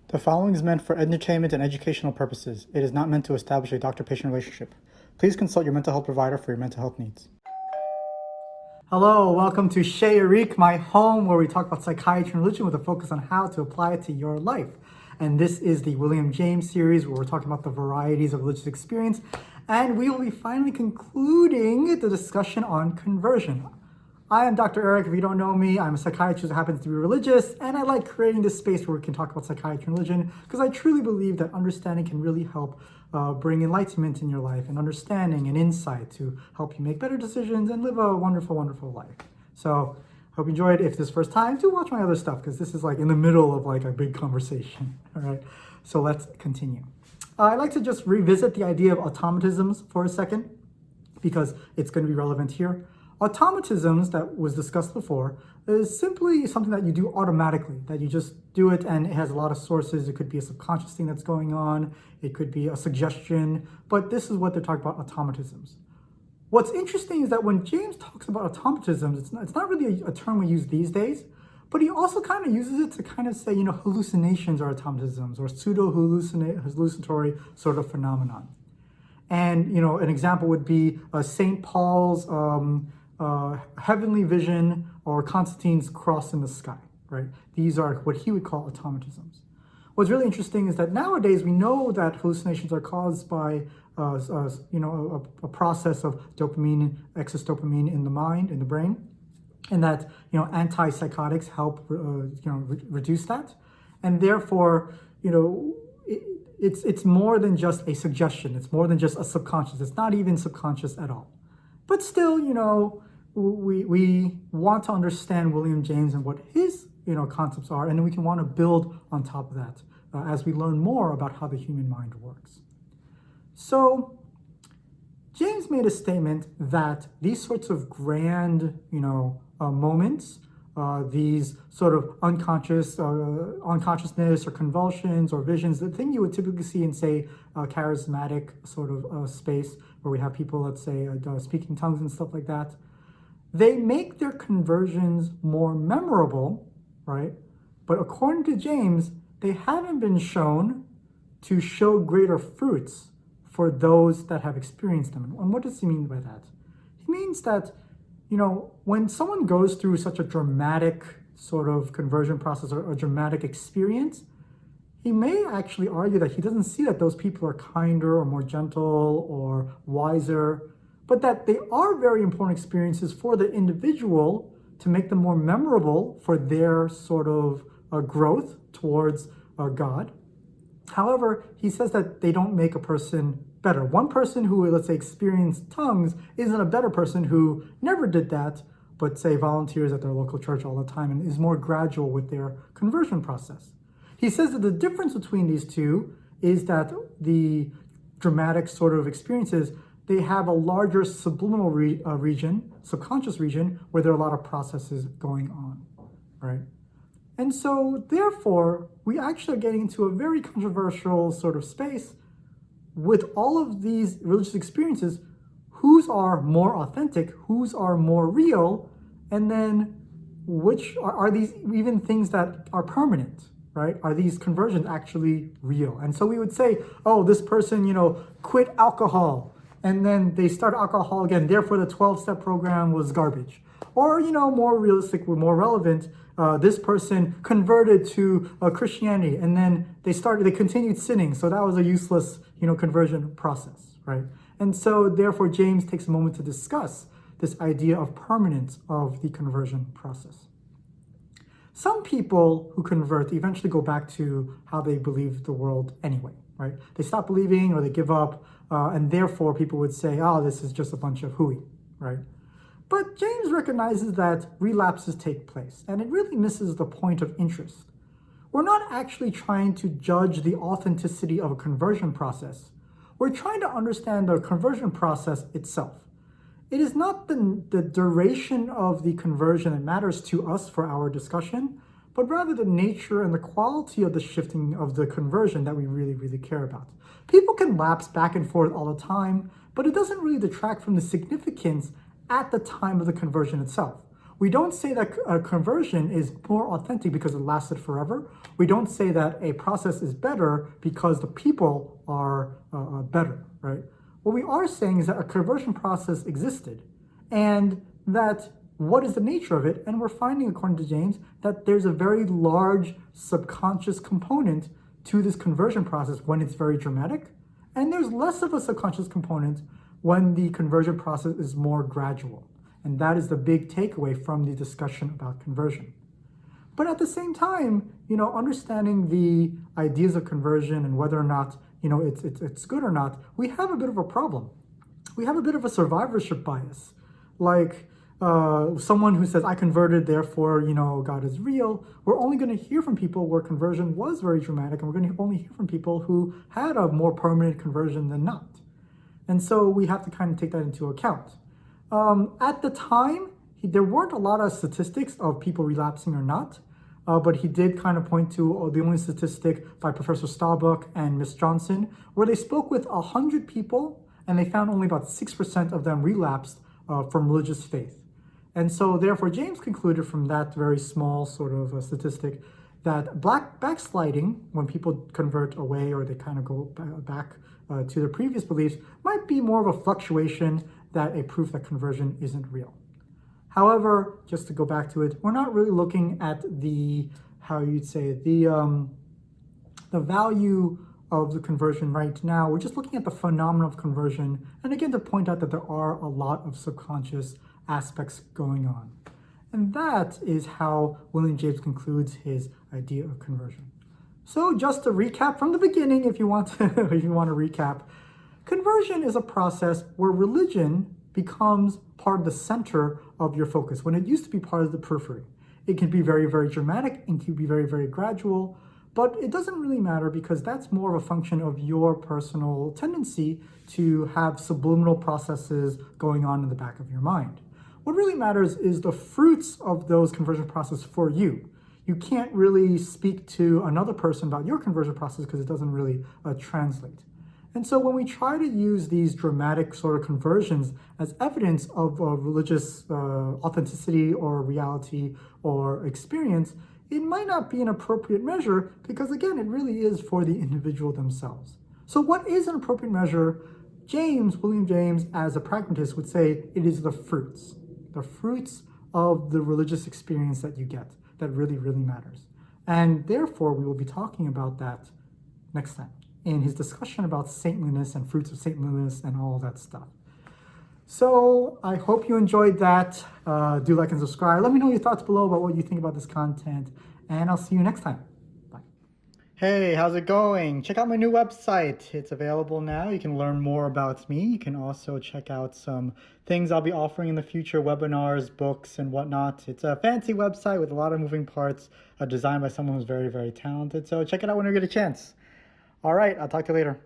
The following is meant for entertainment and educational purposes. It is not meant to establish a doctor-patient relationship. Please consult your mental health provider for your mental health needs. Hello, welcome to Chez Eric, my home where we talk about psychiatry and religion with a focus on how to apply it to your life. And this is the William James series where we're talking about the varieties of religious experience. And we will be finally concluding the discussion on conversion. I am Dr. Eric. If you don't know me, I'm a psychiatrist who happens to be religious, and I like creating this space where we can talk about psychiatry and religion because I truly believe that understanding can really help bring enlightenment in your life and understanding and insight to help you make better decisions and live a wonderful, wonderful life. So hope you enjoyed. If this is the first time, do watch my other stuff because this is like in the middle of like a big conversation. All right, so let's continue. I'd like to just revisit the idea of automatisms for a second because it's going to be relevant here. Automatisms, that was discussed before, is simply something that you do automatically, that you just do it and it has a lot of sources. It could be a subconscious thing that's going on. It could be a suggestion, but this is what they're talking about, automatisms. What's interesting is that when James talks about automatisms, it's not really a term we use these days, but he also kind of uses it to kind of say, hallucinations are automatisms or pseudo-hallucinatory sort of phenomenon. And, an example would be St. Paul's heavenly vision or Constantine's cross in the sky, right? These are what he would call automatisms. What's really interesting is that nowadays we know that hallucinations are caused by, a process of dopamine, excess dopamine in the mind, in the brain, and that, antipsychotics help, reduce that. And therefore, it's more than just a suggestion. It's more than just a subconscious. It's not even subconscious at all. But still, we want to understand William James and what his, concepts are, and then we can want to build on top of that as we learn more about how the human mind works. So, James made a statement that these sorts of grand, moments, these sort of unconsciousness or convulsions or visions, the thing you would typically see in, say, a charismatic sort of space where we have people, let's say, speaking tongues and stuff like that, they make their conversions more memorable, right? But according to James, they haven't been shown to show greater fruits for those that have experienced them. And what does he mean by that? He means that when someone goes through such a dramatic sort of conversion process or a dramatic experience, he may actually argue that he doesn't see that those people are kinder or more gentle or wiser, but that they are very important experiences for the individual to make them more memorable for their sort of growth towards God. However, he says that they don't make a person better. One person who, let's say, experienced tongues isn't a better person who never did that, but say volunteers at their local church all the time and is more gradual with their conversion process. He says that the difference between these two is that the dramatic sort of experiences, they have a larger subliminal region, subconscious region, where there are a lot of processes going on, right? And so, therefore, we actually are getting into a very controversial sort of space with all of these religious experiences, whose are more authentic, whose are more real, and then which are these even things that are permanent, right? Are these conversions actually real? And so we would say, oh, this person, quit alcohol, and then they start alcohol again, therefore the 12-step program was garbage. Or, more realistic, more relevant, this person converted to Christianity, and then they continued sinning, so that was a useless, conversion process, right? And so, therefore, James takes a moment to discuss this idea of permanence of the conversion process. Some people who convert eventually go back to how they believe the world anyway, right? They stop believing or they give up, and therefore people would say, oh, this is just a bunch of hooey, right? But James recognizes that relapses take place, and it really misses the point of interest. We're not actually trying to judge the authenticity of a conversion process. We're trying to understand the conversion process itself. It is not the duration of the conversion that matters to us for our discussion, but rather the nature and the quality of the shifting of the conversion that we really, really care about. People can lapse back and forth all the time, but it doesn't really detract from the significance at the time of the conversion itself. We don't say that a conversion is more authentic because it lasted forever. We don't say that a process is better because the people are better, right? What we are saying is that a conversion process existed, and that what is the nature of it? And we're finding, according to James, that there's a very large subconscious component to this conversion process when it's very dramatic, and there's less of a subconscious component when the conversion process is more gradual. And that is the big takeaway from the discussion about conversion. But at the same time, understanding the ideas of conversion and whether or not, it's good or not, we have a bit of a problem. We have a bit of a survivorship bias. Like someone who says, I converted, therefore, God is real. We're only going to hear from people where conversion was very dramatic, and we're going to only hear from people who had a more permanent conversion than not. And so we have to kind of take that into account. At the time, there weren't a lot of statistics of people relapsing or not, but he did kind of point to the only statistic by Professor Starbuck and Miss Johnson, where they spoke with 100 people, and they found only about 6% of them relapsed from religious faith. And so therefore, James concluded from that very small sort of statistic that backsliding, when people convert away or they kind of go back to their previous beliefs, might be more of a fluctuation than a proof that conversion isn't real. However, just to go back to it, we're not really looking at the value of the conversion right now. We're just looking at the phenomenon of conversion, and again to point out that there are a lot of subconscious aspects going on. And that is how William James concludes his idea of conversion. So just to recap from the beginning, if you want to recap, conversion is a process where religion becomes part of the center of your focus, when it used to be part of the periphery. It can be very, very dramatic and can be very, very gradual, but it doesn't really matter because that's more of a function of your personal tendency to have subliminal processes going on in the back of your mind. What really matters is the fruits of those conversion processes for you. You can't really speak to another person about your conversion process because it doesn't really translate. And so when we try to use these dramatic sort of conversions as evidence of religious authenticity or reality or experience, it might not be an appropriate measure because, again, it really is for the individual themselves. So what is an appropriate measure? William James, as a pragmatist, would say it is the fruits of the religious experience that you get that really, really matters. And therefore, we will be talking about that next time in his discussion about saintliness and fruits of saintliness and all that stuff. So I hope you enjoyed that. Do like and subscribe. Let me know your thoughts below about what you think about this content, and I'll see you next time. Bye. Hey, how's it going? Check out my new website. It's available now. You can learn more about me. You can also check out some things I'll be offering in the future, webinars, books, and whatnot. It's a fancy website with a lot of moving parts, designed by someone who's very, very talented. So check it out when you get a chance. All right, I'll talk to you later.